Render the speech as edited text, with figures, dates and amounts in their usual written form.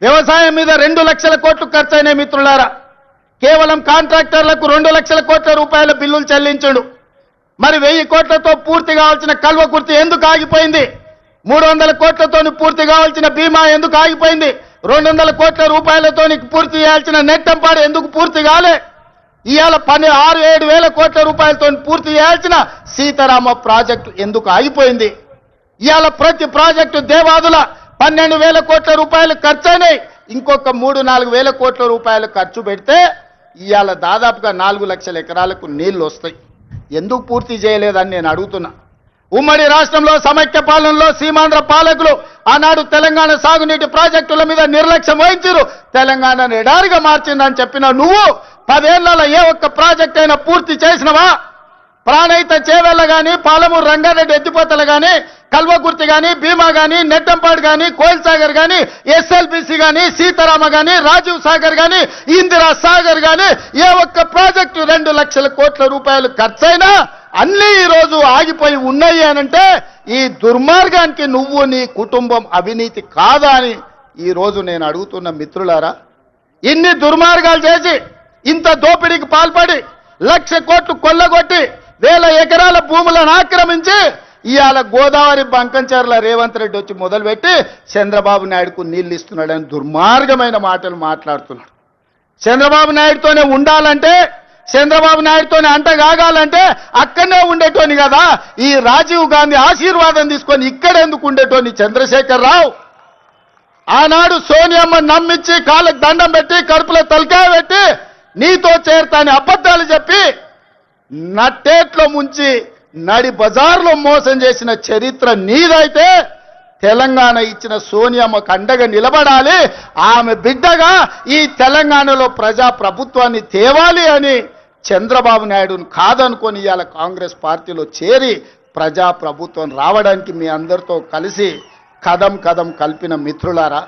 వ్యవసాయం మీద 2 లక్షల కోట్లు ఖర్చయిన మిత్రులారా. కేవలం కాంట్రాక్టర్లకు 2 లక్షల కోట్ల రూపాయల బిల్లులు చెల్లించుడు. మరి 1000 కోట్లతో పూర్తి కావాల్సిన కల్వకుర్తి ఎందుకు ఆగిపోయింది? 300 కోట్లతో పూర్తి కావాల్సిన బీమా ఎందుకు ఆగిపోయింది? 200 కోట్ల రూపాయలతో పూర్తి చేయాల్సిన నెట్టంపాడు ఎందుకు పూర్తి కాలే? ఇవాళ 6-7 వేల కోట్ల రూపాయలతో పూర్తి చేయాల్సిన సీతారామ ప్రాజెక్టు ఎందుకు ఆగిపోయింది? ఇవాళ ప్రతి ప్రాజెక్టు దేవాదుల 12,000 కోట్ల రూపాయలు ఖర్చయినాయి. ఇంకొక 3-4 వేల కోట్ల రూపాయలు ఖర్చు పెడితే ఇవాళ దాదాపుగా 4 లక్షల ఎకరాలకు నీళ్లు వస్తాయి. ఎందుకు పూర్తి చేయలేదని నేను అడుగుతున్నా. ఉమ్మడి రాష్ట్రంలో సమైక్య పాలనలో సీమాంధ్ర పాలకులు ఆనాడు తెలంగాణ సాగునీటి ప్రాజెక్టుల మీద నిర్లక్ష్యం వహించారు. తెలంగాణను ఎడారిగా మార్చిందని చెప్పిన నువ్వు 10 ఏళ్లలో ఏ ఒక్క ప్రాజెక్ట్ అయినా పూర్తి చేసినవా? ప్రాణహిత చేవెళ్ల గాని, పాలమూరు రంగారెడ్డి ఎత్తిపోతలు గాని, కల్వకుర్తి గాని, భీమా గాని, నెట్టంపాడు గాని, కోయిల్ సాగర్ గాని, ఎస్ఎల్బిసి గాని, సీతారామ గాని, రాజీవ్ సాగర్ గాని, ఇందిరా సాగర్ గాని ఏ ఒక్క ప్రాజెక్టు 2 లక్షల కోట్ల రూపాయలు ఖర్చైనా అన్ని ఈ రోజు ఆగిపోయి ఉన్నాయి అనంటే ఈ దుర్మార్గానికి నువ్వు నీ కుటుంబం అవినీతి కాదా అని ఈ రోజు నేను అడుగుతున్న మిత్రులారా. ఇన్ని దుర్మార్గాలు చేసి ఇంత దోపిడీకి పాల్పడి 1,00,000 కోట్లు కొల్లగొట్టి 1000 ఎకరాల భూములను ఆక్రమించి ఇవాళ గోదావరి బంకంచెర్ల రేవంత్ రెడ్డి వచ్చి మొదలుపెట్టి చంద్రబాబు నాయుడుకు నీళ్లు ఇస్తున్నాడని దుర్మార్గమైన మాటలు మాట్లాడుతున్నాడు. చంద్రబాబు నాయుడుతోనే ఉండాలంటే, చంద్రబాబు నాయుడుతోనే అంటగాగాలంటే అక్కడనే ఉండేటోని కదా. ఈ రాజీవ్ గాంధీ ఆశీర్వాదం తీసుకొని ఇక్కడెందుకు ఉండేటోని చంద్రశేఖర్ రావు? ఆనాడు సోనియమ్మ నమ్మించి కాళ్ళకు దండం పెట్టి కడుపులో తలకాయ పెట్టి నీతో చేరతాని అబద్ధాలు చెప్పి నట్టేట్లో ముంచి నడి బజార్లో మోసం చేసిన చరిత్ర నీదైతే తెలంగాణ ఇచ్చిన సోనియమ్మకు అండగా నిలబడాలి. ఆమె బిడ్డగా ఈ తెలంగాణలో ప్రజా ప్రభుత్వాన్ని తేవాలి అని చంద్రబాబు నాయుడును కాదనుకొని ఇవాళ కాంగ్రెస్ పార్టీలో చేరి ప్రజా ప్రభుత్వం రావడానికి మీ అందరితో కలిసి కదం కదం కలిపిన మిత్రులారా.